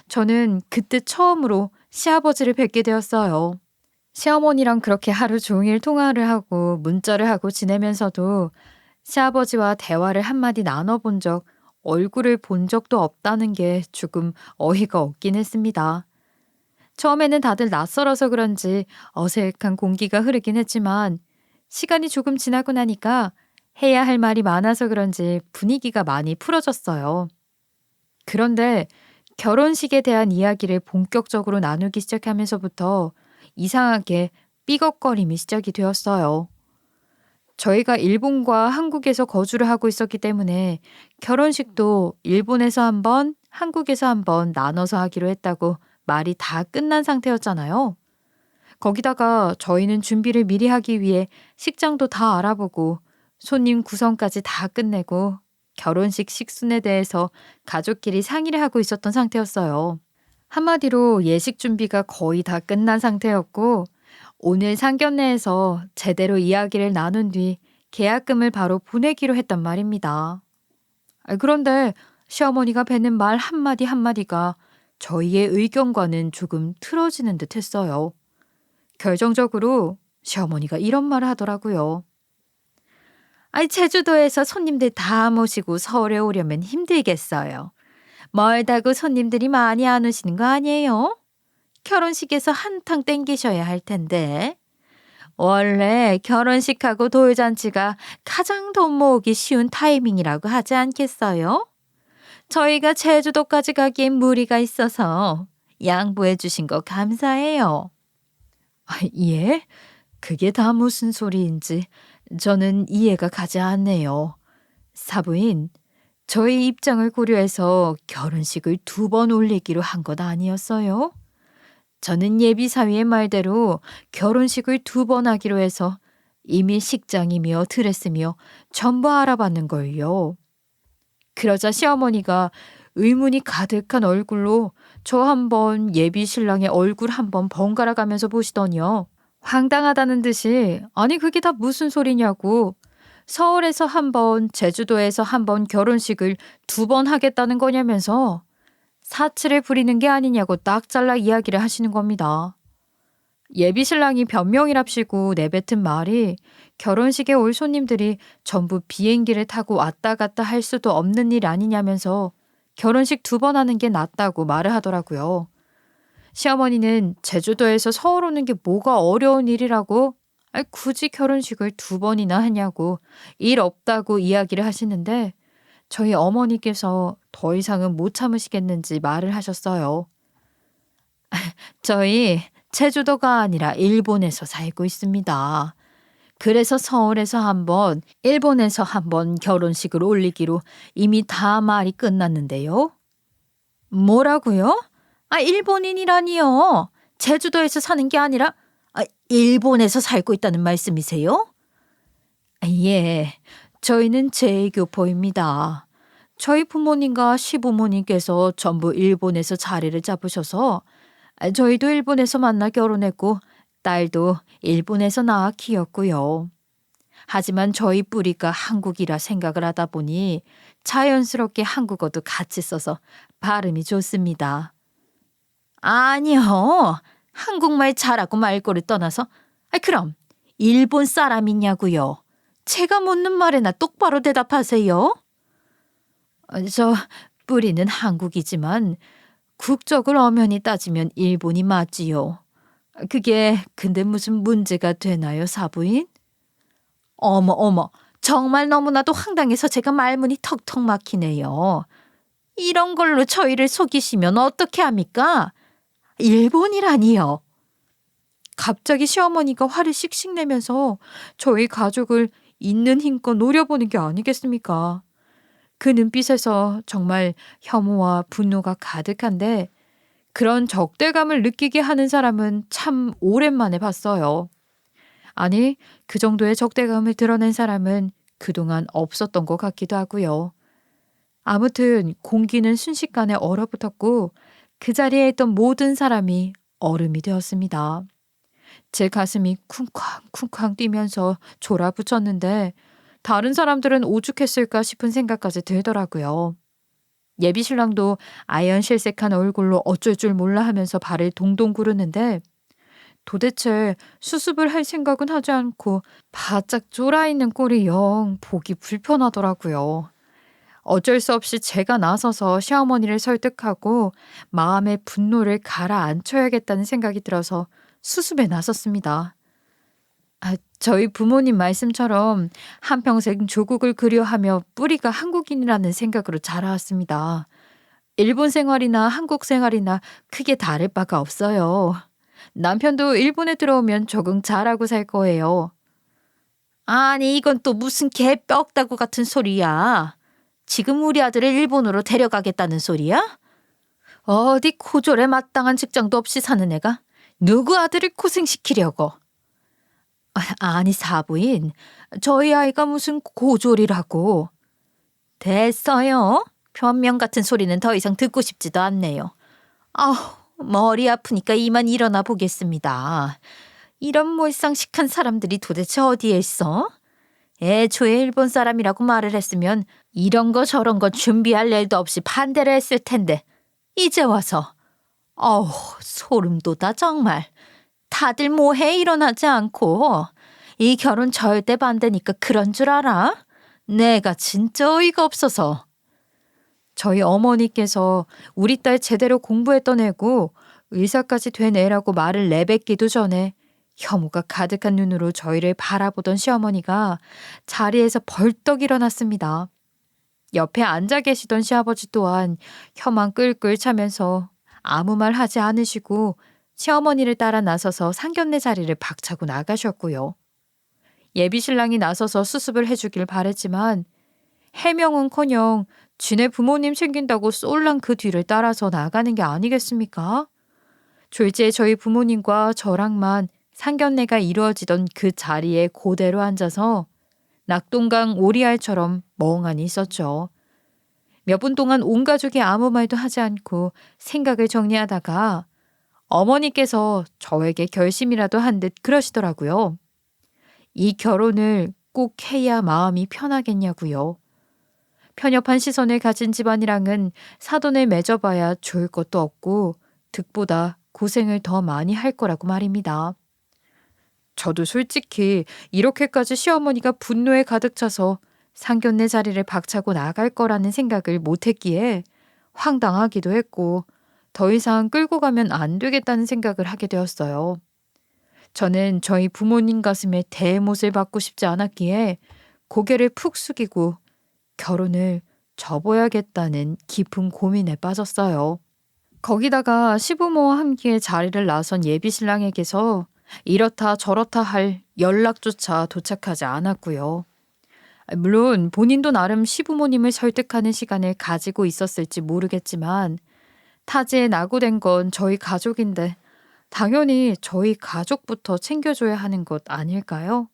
저는 그때 처음으로 시아버지를 뵙게 되었어요. 시어머니랑 그렇게 하루 종일 통화를 하고 문자를 하고 지내면서도 시아버지와 대화를 한마디 나눠본 적, 얼굴을 본 적도 없다는 게 조금 어이가 없긴 했습니다. 처음에는 다들 낯설어서 그런지 어색한 공기가 흐르긴 했지만 시간이 조금 지나고 나니까 해야 할 말이 많아서 그런지 분위기가 많이 풀어졌어요. 그런데 결혼식에 대한 이야기를 본격적으로 나누기 시작하면서부터 이상하게 삐걱거림이 시작이 되었어요. 저희가 일본과 한국에서 거주를 하고 있었기 때문에 결혼식도 일본에서 한 번, 한국에서 한 번 나눠서 하기로 했다고 말이 다 끝난 상태였잖아요. 거기다가 저희는 준비를 미리 하기 위해 식장도 다 알아보고 손님 구성까지 다 끝내고 결혼식 식순에 대해서 가족끼리 상의를 하고 있었던 상태였어요. 한마디로 예식 준비가 거의 다 끝난 상태였고 오늘 상견례에서 제대로 이야기를 나눈 뒤 계약금을 바로 보내기로 했단 말입니다. 그런데 시어머니가 뱉는 말 한마디 한마디가 저희의 의견과는 조금 틀어지는 듯 했어요. 결정적으로 시어머니가 이런 말을 하더라고요. 제주도에서 손님들 다 모시고 서울에 오려면 힘들겠어요. 멀다고 손님들이 많이 안 오시는 거 아니에요? 결혼식에서 한탕 땡기셔야 할 텐데. 원래 결혼식하고 돌잔치가 가장 돈 모으기 쉬운 타이밍이라고 하지 않겠어요? 저희가 제주도까지 가기엔 무리가 있어서 양보해 주신 거 감사해요. 예? 그게 다 무슨 소리인지 저는 이해가 가지 않네요. 사부인, 저희 입장을 고려해서 결혼식을 2번 올리기로 한 것 아니었어요? 저는 예비사위의 말대로 결혼식을 2번 하기로 해서 이미 식장이며 드레스며 전부 알아봤는 걸요. 그러자 시어머니가 의문이 가득한 얼굴로 저 한번 예비 신랑의 얼굴 한번 번갈아 가면서 보시더니요. 황당하다는 듯이 아니 그게 다 무슨 소리냐고 서울에서 한 번, 제주도에서 한 번 결혼식을 2번 하겠다는 거냐면서 사치를 부리는 게 아니냐고 딱 잘라 이야기를 하시는 겁니다. 예비 신랑이 변명이랍시고 내뱉은 말이 결혼식에 올 손님들이 전부 비행기를 타고 왔다 갔다 할 수도 없는 일 아니냐면서 결혼식 2번 하는 게 낫다고 말을 하더라고요. 시어머니는 제주도에서 서울 오는 게 뭐가 어려운 일이라고 굳이 결혼식을 2번이나 하냐고 일 없다고 이야기를 하시는데 저희 어머니께서 더 이상은 못 참으시겠는지 말을 하셨어요. 저희 제주도가 아니라 일본에서 살고 있습니다. 그래서 서울에서 한 번, 일본에서 한 번 결혼식을 올리기로 이미 다 말이 끝났는데요. 뭐라고요? 일본인이라니요. 제주도에서 사는 게 아니라 일본에서 살고 있다는 말씀이세요? 예, 저희는 제2교포입니다. 저희 부모님과 시부모님께서 전부 일본에서 자리를 잡으셔서 저희도 일본에서 만나 결혼했고 딸도 일본에서 낳아 키웠고요. 하지만 저희 뿌리가 한국이라 생각을 하다 보니 자연스럽게 한국어도 같이 써서 발음이 좋습니다. 아니요. 한국말 잘하고 말고를 떠나서 그럼 일본 사람이냐고요. 제가 묻는 말에나 똑바로 대답하세요. 저 뿌리는 한국이지만 국적을 엄연히 따지면 일본이 맞지요. 그게 근데 무슨 문제가 되나요, 사부인? 어머, 정말 너무나도 황당해서 제가 말문이 턱턱 막히네요. 이런 걸로 저희를 속이시면 어떻게 합니까? 일본이라니요. 갑자기 시어머니가 화를 씩씩 내면서 저희 가족을 있는 힘껏 노려보는 게 아니겠습니까? 그 눈빛에서 정말 혐오와 분노가 가득한데 그런 적대감을 느끼게 하는 사람은 참 오랜만에 봤어요. 아니, 그 정도의 적대감을 드러낸 사람은 그동안 없었던 것 같기도 하고요. 아무튼 공기는 순식간에 얼어붙었고 그 자리에 있던 모든 사람이 얼음이 되었습니다. 제 가슴이 쿵쾅쿵쾅 뛰면서 졸아붙었는데 다른 사람들은 오죽했을까 싶은 생각까지 들더라고요. 예비 신랑도 아연실색한 얼굴로 어쩔 줄 몰라 하면서 발을 동동 구르는데 도대체 수습을 할 생각은 하지 않고 바짝 쫄아있는 꼴이 영 보기 불편하더라고요. 어쩔 수 없이 제가 나서서 시어머니를 설득하고 마음의 분노를 가라앉혀야겠다는 생각이 들어서 수습에 나섰습니다. 저희 부모님 말씀처럼 한평생 조국을 그리워하며 뿌리가 한국인이라는 생각으로 자라왔습니다. 일본 생활이나 한국 생활이나 크게 다를 바가 없어요. 남편도 일본에 들어오면 적응 잘하고 살 거예요. 아니 이건 또 무슨 개 뼈다구 같은 소리야. 지금 우리 아들을 일본으로 데려가겠다는 소리야? 어디 코졸에 마땅한 직장도 없이 사는 애가 누구 아들을 고생시키려고? 아니 사부인, 저희 아이가 무슨 고졸이라고. 됐어요. 변명 같은 소리는 더 이상 듣고 싶지도 않네요. 아우, 머리 아프니까 이만 일어나 보겠습니다. 이런 몰상식한 사람들이 도대체 어디에 있어? 애초에 일본 사람이라고 말을 했으면 이런 거 저런 거 준비할 일도 없이 반대를 했을 텐데 이제 와서 어우, 소름 돋아 정말. 다들 뭐해 일어나지 않고. 이 결혼 절대 반대니까 그런 줄 알아? 내가 진짜 어이가 없어서. 저희 어머니께서 우리 딸 제대로 공부했던 애고 의사까지 된 애라고 말을 내뱉기도 전에 혐오가 가득한 눈으로 저희를 바라보던 시어머니가 자리에서 벌떡 일어났습니다. 옆에 앉아 계시던 시아버지 또한 혀만 끌끌 차면서 아무 말 하지 않으시고 시어머니를 따라 나서서 상견례 자리를 박차고 나가셨고요. 예비 신랑이 나서서 수습을 해주길 바랬지만 해명은커녕 지네 부모님 챙긴다고 쏠랑 그 뒤를 따라서 나가는 게 아니겠습니까? 졸지에 저희 부모님과 저랑만 상견례가 이루어지던 그 자리에 그대로 앉아서 낙동강 오리알처럼 멍하니 있었죠. 몇 분 동안 온 가족이 아무 말도 하지 않고 생각을 정리하다가 어머니께서 저에게 결심이라도 한 듯 그러시더라고요. 이 결혼을 꼭 해야 마음이 편하겠냐고요. 편협한 시선을 가진 집안이랑은 사돈을 맺어봐야 좋을 것도 없고 득보다 고생을 더 많이 할 거라고 말입니다. 저도 솔직히 이렇게까지 시어머니가 분노에 가득 차서 상견례 자리를 박차고 나갈 거라는 생각을 못했기에 황당하기도 했고 더 이상 끌고 가면 안 되겠다는 생각을 하게 되었어요. 저는 저희 부모님 가슴에 대못을 받고 싶지 않았기에 고개를 푹 숙이고 결혼을 접어야겠다는 깊은 고민에 빠졌어요. 거기다가 시부모와 함께 자리를 나선 예비 신랑에게서 이렇다 저렇다 할 연락조차 도착하지 않았고요. 물론 본인도 나름 시부모님을 설득하는 시간을 가지고 있었을지 모르겠지만 타지에 낙오된 건 저희 가족인데 당연히 저희 가족부터 챙겨줘야 하는 것 아닐까요?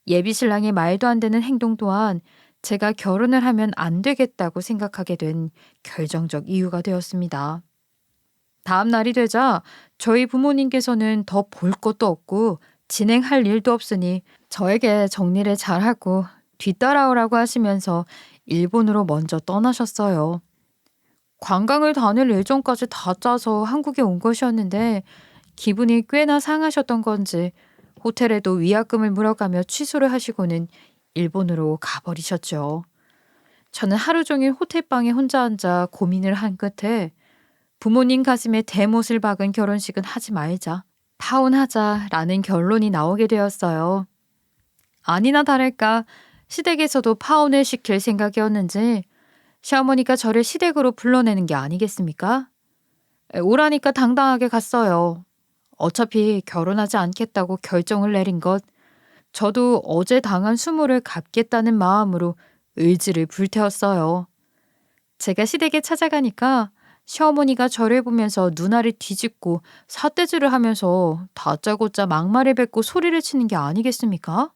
예비 신랑의 말도 안 되는 행동 또한 제가 결혼을 하면 안 되겠다고 생각하게 된 결정적 이유가 되었습니다. 다음 날이 되자 저희 부모님께서는 더 볼 것도 없고 진행할 일도 없으니 저에게 정리를 잘하고 뒤따라오라고 하시면서 일본으로 먼저 떠나셨어요. 관광을 다닐 일정까지 다 짜서 한국에 온 것이었는데 기분이 꽤나 상하셨던 건지 호텔에도 위약금을 물어가며 취소를 하시고는 일본으로 가버리셨죠. 저는 하루 종일 호텔방에 혼자 앉아 고민을 한 끝에 부모님 가슴에 대못을 박은 결혼식은 하지 말자, 파혼하자라는 결론이 나오게 되었어요. 아니나 다를까 시댁에서도 파혼을 시킬 생각이었는지 시어머니가 저를 시댁으로 불러내는 게 아니겠습니까? 오라니까 당당하게 갔어요. 어차피 결혼하지 않겠다고 결정을 내린 것, 저도 어제 당한 수모를 갚겠다는 마음으로 의지를 불태웠어요. 제가 시댁에 찾아가니까 시어머니가 저를 보면서 눈알을 뒤집고 삿대질을 하면서 다짜고짜 막말을 뱉고 소리를 치는 게 아니겠습니까?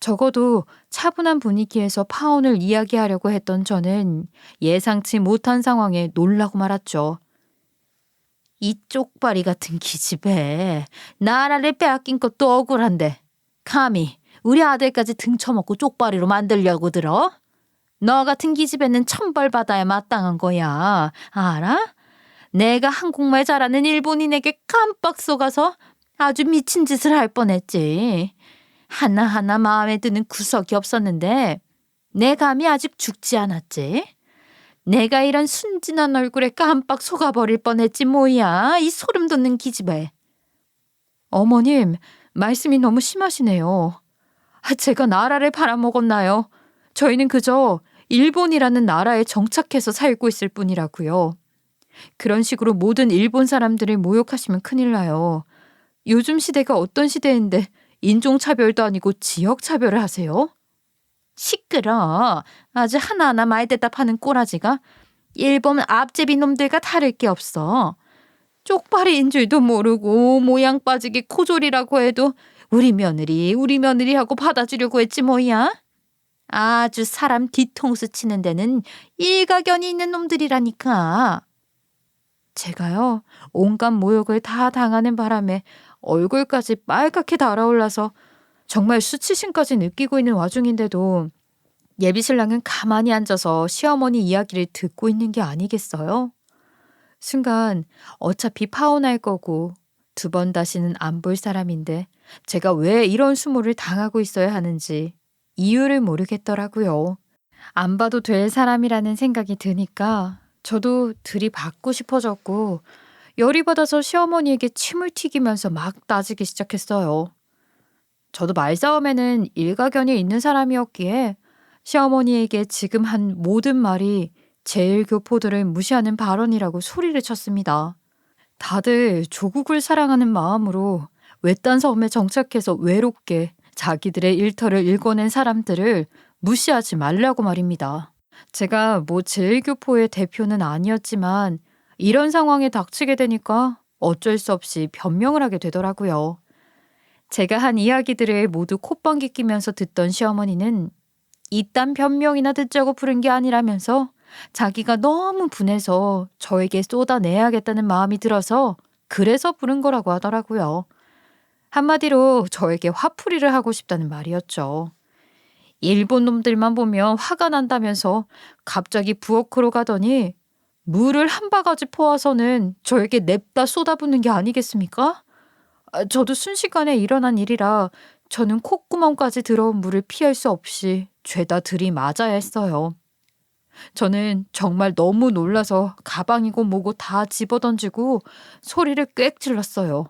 적어도 차분한 분위기에서 파혼을 이야기하려고 했던 저는 예상치 못한 상황에 놀라고 말았죠. 이 쪽발이 같은 기집애, 나라를 빼앗긴 것도 억울한데 감히 우리 아들까지 등쳐먹고 쪽발이로 만들려고 들어? 너 같은 기집애는 천벌 받아야 마땅한 거야. 알아? 내가 한국말 잘하는 일본인에게 깜빡 속아서 아주 미친 짓을 할 뻔했지. 하나하나 마음에 드는 구석이 없었는데 내 감이 아직 죽지 않았지. 내가 이런 순진한 얼굴에 깜빡 속아버릴 뻔했지 뭐야. 이 소름 돋는 기집애. 어머님, 말씀이 너무 심하시네요. 제가 나라를 팔아먹었나요? 저희는 그저 일본이라는 나라에 정착해서 살고 있을 뿐이라고요. 그런 식으로 모든 일본 사람들을 모욕하시면 큰일 나요. 요즘 시대가 어떤 시대인데 인종차별도 아니고 지역차별을 하세요? 시끄러. 아주 하나하나 말대답하는 꼬라지가 일본 앞제비 놈들과 다를 게 없어. 쪽팔이인 줄도 모르고 모양 빠지게 코졸이라고 해도 우리 며느리 하고 받아주려고 했지 뭐야. 아주 사람 뒤통수 치는 데는 일가견이 있는 놈들이라니까. 제가요, 온갖 모욕을 다 당하는 바람에 얼굴까지 빨갛게 달아올라서 정말 수치심까지 느끼고 있는 와중인데도 예비신랑은 가만히 앉아서 시어머니 이야기를 듣고 있는 게 아니겠어요? 순간 어차피 파혼할 거고 2번 다시는 안 볼 사람인데 제가 왜 이런 수모를 당하고 있어야 하는지 이유를 모르겠더라고요. 안 봐도 될 사람이라는 생각이 드니까 저도 들이받고 싶어졌고 열이 받아서 시어머니에게 침을 튀기면서 막 따지기 시작했어요. 저도 말싸움에는 일가견이 있는 사람이었기에 시어머니에게 지금 한 모든 말이 제일교포들을 무시하는 발언이라고 소리를 쳤습니다. 다들 조국을 사랑하는 마음으로 외딴 섬에 정착해서 외롭게 자기들의 일터를 일궈낸 사람들을 무시하지 말라고 말입니다. 제가 뭐 제일교포의 대표는 아니었지만 이런 상황에 닥치게 되니까 어쩔 수 없이 변명을 하게 되더라고요. 제가 한 이야기들을 모두 콧방귀 끼면서 듣던 시어머니는 이딴 변명이나 듣자고 부른 게 아니라면서 자기가 너무 분해서 저에게 쏟아내야겠다는 마음이 들어서 그래서 부른 거라고 하더라고요. 한마디로 저에게 화풀이를 하고 싶다는 말이었죠. 일본 놈들만 보면 화가 난다면서 갑자기 부엌으로 가더니 물을 한 바가지 퍼와서는 저에게 냅다 쏟아붓는 게 아니겠습니까? 저도 순식간에 일어난 일이라 저는 콧구멍까지 들어온 물을 피할 수 없이 죄다 들이맞아야 했어요. 저는 정말 너무 놀라서 가방이고 뭐고 다 집어던지고 소리를 꽥 질렀어요.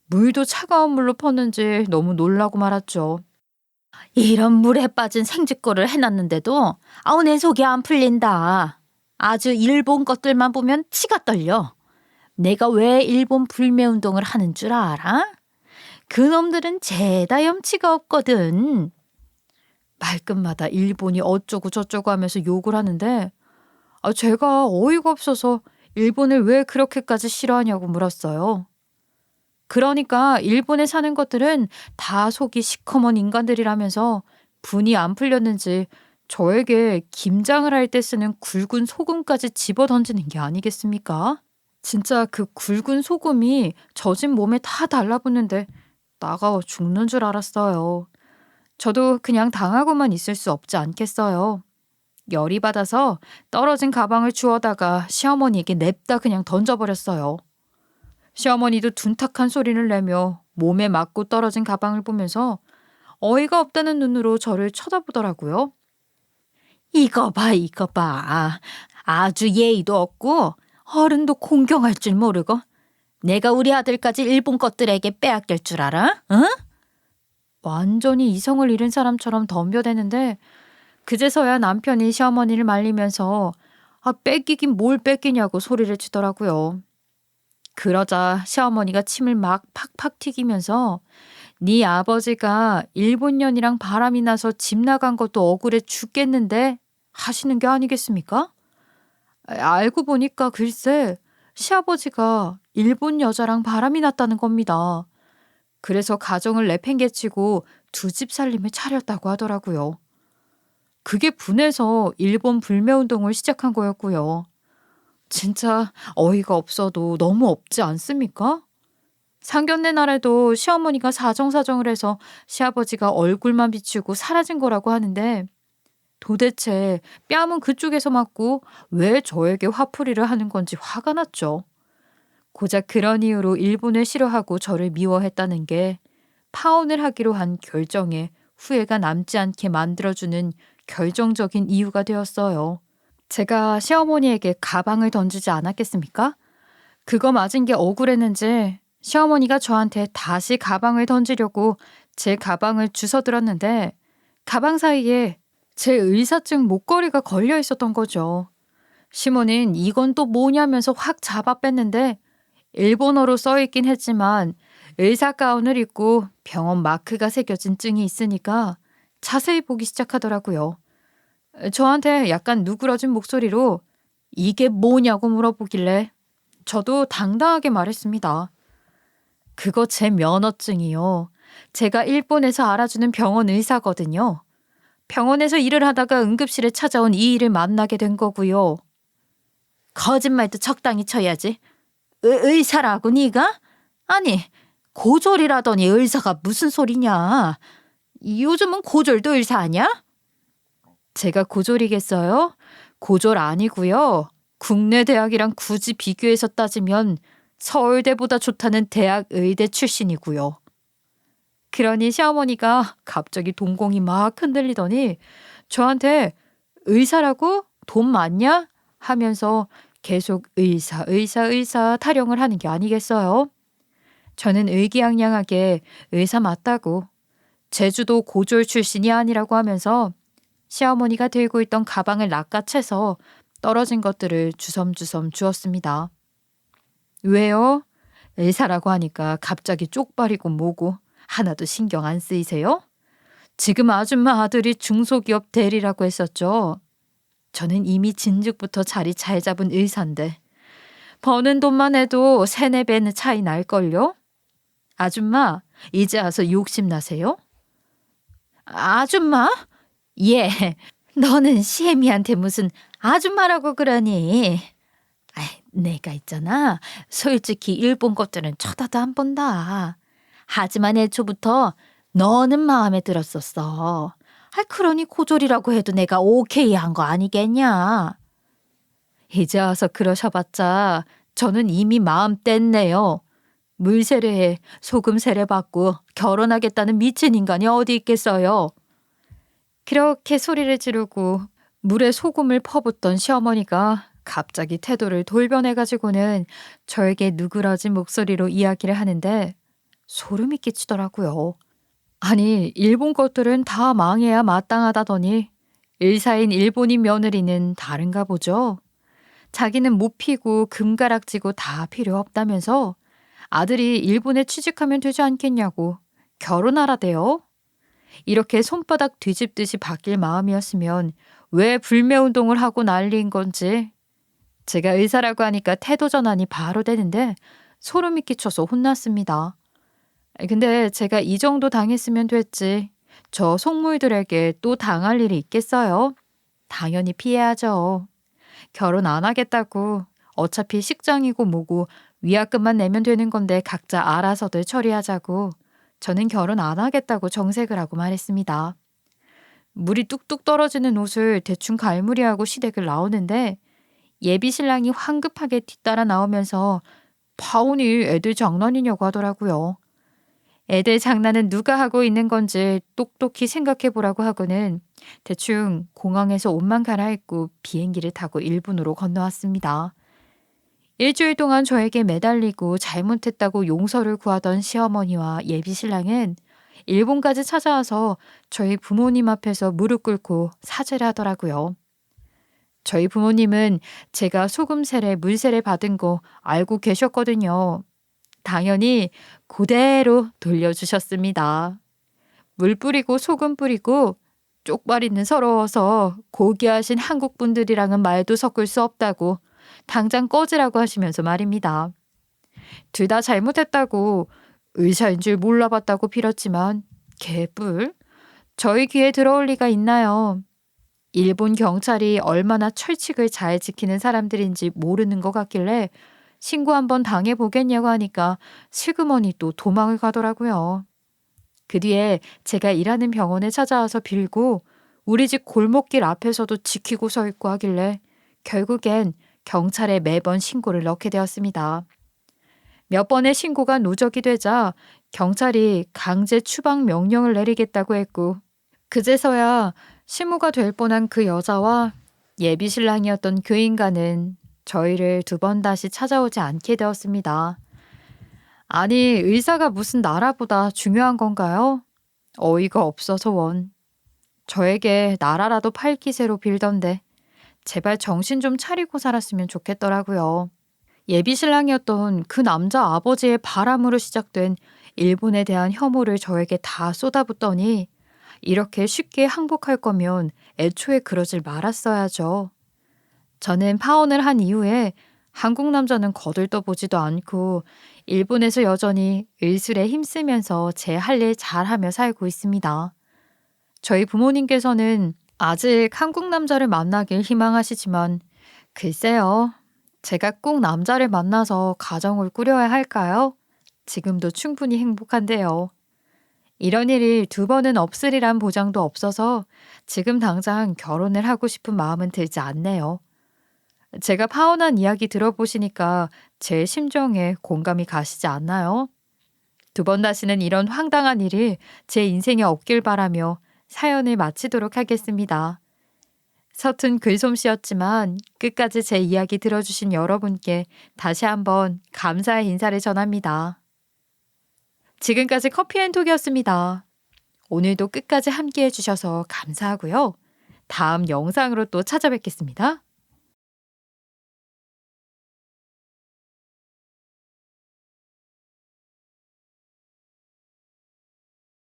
물도 차가운 물로 펐는지 너무 놀라고 말았죠. 이런 물에 빠진 생쥐거를 해놨는데도 내 속이 안 풀린다. 아주 일본 것들만 보면 치가 떨려. 내가 왜 일본 불매운동을 하는 줄 알아? 그놈들은 죄다 염치가 없거든. 말끝마다 일본이 어쩌고 저쩌고 하면서 욕을 하는데 제가 어이가 없어서 일본을 왜 그렇게까지 싫어하냐고 물었어요. 그러니까 일본에 사는 것들은 다 속이 시커먼 인간들이라면서 분이 안 풀렸는지 저에게 김장을 할 때 쓰는 굵은 소금까지 집어던지는 게 아니겠습니까? 진짜 그 굵은 소금이 젖은 몸에 다 달라붙는데 나가워 죽는 줄 알았어요. 저도 그냥 당하고만 있을 수 없지 않겠어요. 열이 받아서 떨어진 가방을 주워다가 시어머니에게 냅다 그냥 던져버렸어요. 시어머니도 둔탁한 소리를 내며 몸에 맞고 떨어진 가방을 보면서 어이가 없다는 눈으로 저를 쳐다보더라고요. 이거 봐. 아주 예의도 없고 어른도 공경할 줄 모르고 내가 우리 아들까지 일본 것들에게 빼앗길 줄 알아? 응? 완전히 이성을 잃은 사람처럼 덤벼대는데 그제서야 남편이 시어머니를 말리면서 뺏기긴 뭘 뺏기냐고 소리를 치더라고요. 그러자 시어머니가 침을 막 팍팍 튀기면서 네 아버지가 일본년이랑 바람이 나서 집 나간 것도 억울해 죽겠는데 하시는 게 아니겠습니까? 알고 보니까 글쎄 시아버지가 일본 여자랑 바람이 났다는 겁니다. 그래서 가정을 내팽개치고 2집 살림을 차렸다고 하더라고요. 그게 분해서 일본 불매운동을 시작한 거였고요. 진짜 어이가 없어도 너무 없지 않습니까? 상견례 날에도 시어머니가 사정사정을 해서 시아버지가 얼굴만 비추고 사라진 거라고 하는데 도대체 뺨은 그쪽에서 맞고 왜 저에게 화풀이를 하는 건지 화가 났죠. 고작 그런 이유로 일본을 싫어하고 저를 미워했다는 게 파혼을 하기로 한 결정에 후회가 남지 않게 만들어주는 결정적인 이유가 되었어요. 제가 시어머니에게 가방을 던지지 않았겠습니까? 그거 맞은 게 억울했는지 시어머니가 저한테 다시 가방을 던지려고 제 가방을 주워들었는데 가방 사이에 제 의사증 목걸이가 걸려 있었던 거죠. 시모는 이건 또 뭐냐면서 확 잡아 뺐는데 일본어로 써있긴 했지만 의사 가운을 입고 병원 마크가 새겨진 증이 있으니까 자세히 보기 시작하더라고요. 저한테 약간 누그러진 목소리로 이게 뭐냐고 물어보길래 저도 당당하게 말했습니다. 그거 제 면허증이요. 제가 일본에서 알아주는 병원 의사거든요. 병원에서 일을 하다가 응급실에 찾아온 이 일을 만나게 된 거고요. 거짓말도 적당히 쳐야지. 의사라고 네가? 아니, 고졸이라더니 의사가 무슨 소리냐. 요즘은 고졸도 의사 아니야? 제가 고졸이겠어요? 고졸 아니고요. 국내 대학이랑 굳이 비교해서 따지면 서울대보다 좋다는 대학 의대 출신이고요. 그러니 시어머니가 갑자기 동공이 막 흔들리더니 저한테 의사라고? 돈 많냐? 하면서 계속 의사 타령을 하는 게 아니겠어요? 저는 의기양양하게 의사 맞다고 제주도 고졸 출신이 아니라고 하면서 시어머니가 들고 있던 가방을 낚아채서 떨어진 것들을 주섬주섬 주었습니다. 왜요? 의사라고 하니까 갑자기 쪽발이고 뭐고 하나도 신경 안 쓰이세요? 지금 아줌마 아들이 중소기업 대리라고 했었죠. 저는 이미 진즉부터 자리 잘 잡은 의사인데 버는 돈만 해도 3-4배는 차이 날걸요? 아줌마, 이제 와서 욕심나세요? 아줌마? 예, 너는 시애미한테 무슨 아줌마라고 그러니? 아이, 내가 있잖아. 솔직히 일본 것들은 쳐다도 안 본다. 하지만 애초부터 너는 마음에 들었었어. 그러니 고졸이라고 해도 내가 오케이 한 거 아니겠냐? 이제 와서 그러셔봤자 저는 이미 마음 뗐네요. 물 세례해 소금 세례 받고 결혼하겠다는 미친 인간이 어디 있겠어요. 그렇게 소리를 지르고 물에 소금을 퍼붓던 시어머니가 갑자기 태도를 돌변해가지고는 저에게 누그러진 목소리로 이야기를 하는데 소름이 끼치더라고요. 아니, 일본 것들은 다 망해야 마땅하다더니 의사인 일본인 며느리는 다른가 보죠. 자기는 못 피고 금가락지고 다 필요 없다면서 아들이 일본에 취직하면 되지 않겠냐고 결혼하라대요. 이렇게 손바닥 뒤집듯이 바뀔 마음이었으면 왜 불매운동을 하고 난리인 건지. 제가 의사라고 하니까 태도 전환이 바로 되는데 소름이 끼쳐서 혼났습니다. 근데 제가 이 정도 당했으면 됐지. 저 속물들에게 또 당할 일이 있겠어요? 당연히 피해야죠. 결혼 안 하겠다고. 어차피 식장이고 뭐고 위약금만 내면 되는 건데 각자 알아서들 처리하자고. 저는 결혼 안 하겠다고 정색을 하고 말했습니다. 물이 뚝뚝 떨어지는 옷을 대충 갈무리하고 시댁을 나오는데 예비 신랑이 황급하게 뒤따라 나오면서 파혼이 애들 장난이냐고 하더라고요. 애들 장난은 누가 하고 있는 건지 똑똑히 생각해 보라고 하고는 대충 공항에서 옷만 갈아입고 비행기를 타고 일본으로 건너왔습니다. 일주일 동안 저에게 매달리고 잘못했다고 용서를 구하던 시어머니와 예비 신랑은 일본까지 찾아와서 저희 부모님 앞에서 무릎 꿇고 사죄를 하더라고요. 저희 부모님은 제가 소금 세례, 물 세례 받은 거 알고 계셨거든요. 당연히 그대로 돌려주셨습니다. 물 뿌리고 소금 뿌리고 쪽발이는 서러워서 고귀하신 한국 분들이랑은 말도 섞을 수 없다고 당장 꺼지라고 하시면서 말입니다. 둘 다 잘못했다고 의사인 줄 몰라봤다고 빌었지만 개뿔. 저희 귀에 들어올 리가 있나요? 일본 경찰이 얼마나 철칙을 잘 지키는 사람들인지 모르는 것 같길래 신고 한번 당해보겠냐고 하니까 슬그머니 또 도망을 가더라고요. 그 뒤에 제가 일하는 병원에 찾아와서 빌고 우리 집 골목길 앞에서도 지키고 서 있고 하길래 결국엔 경찰에 매번 신고를 넣게 되었습니다. 몇 번의 신고가 누적이 되자 경찰이 강제 추방 명령을 내리겠다고 했고 그제서야 시무가 될 뻔한 그 여자와 예비 신랑이었던 그 인간은 저희를 2번 다시 찾아오지 않게 되었습니다. 아니, 의사가 무슨 나라보다 중요한 건가요? 어이가 없어서 원. 저에게 나라라도 팔기세로 빌던데 제발 정신 좀 차리고 살았으면 좋겠더라고요. 예비 신랑이었던 그 남자 아버지의 바람으로 시작된 일본에 대한 혐오를 저에게 다 쏟아붓더니 이렇게 쉽게 항복할 거면 애초에 그러질 말았어야죠. 저는 파혼을 한 이후에 한국 남자는 거들떠보지도 않고 일본에서 여전히 의술에 힘쓰면서 제 할 일 잘하며 살고 있습니다. 저희 부모님께서는 아직 한국 남자를 만나길 희망하시지만 글쎄요. 제가 꼭 남자를 만나서 가정을 꾸려야 할까요? 지금도 충분히 행복한데요. 이런 일이 두 번은 없으리란 보장도 없어서 지금 당장 결혼을 하고 싶은 마음은 들지 않네요. 제가 파혼한 이야기 들어보시니까 제 심정에 공감이 가시지 않나요? 두 번 다시는 이런 황당한 일이 제 인생에 없길 바라며 사연을 마치도록 하겠습니다. 서툰 글솜씨였지만 끝까지 제 이야기 들어주신 여러분께 다시 한번 감사의 인사를 전합니다. 지금까지 커피앤톡이었습니다. 오늘도 끝까지 함께 해주셔서 감사하고요. 다음 영상으로 또 찾아뵙겠습니다.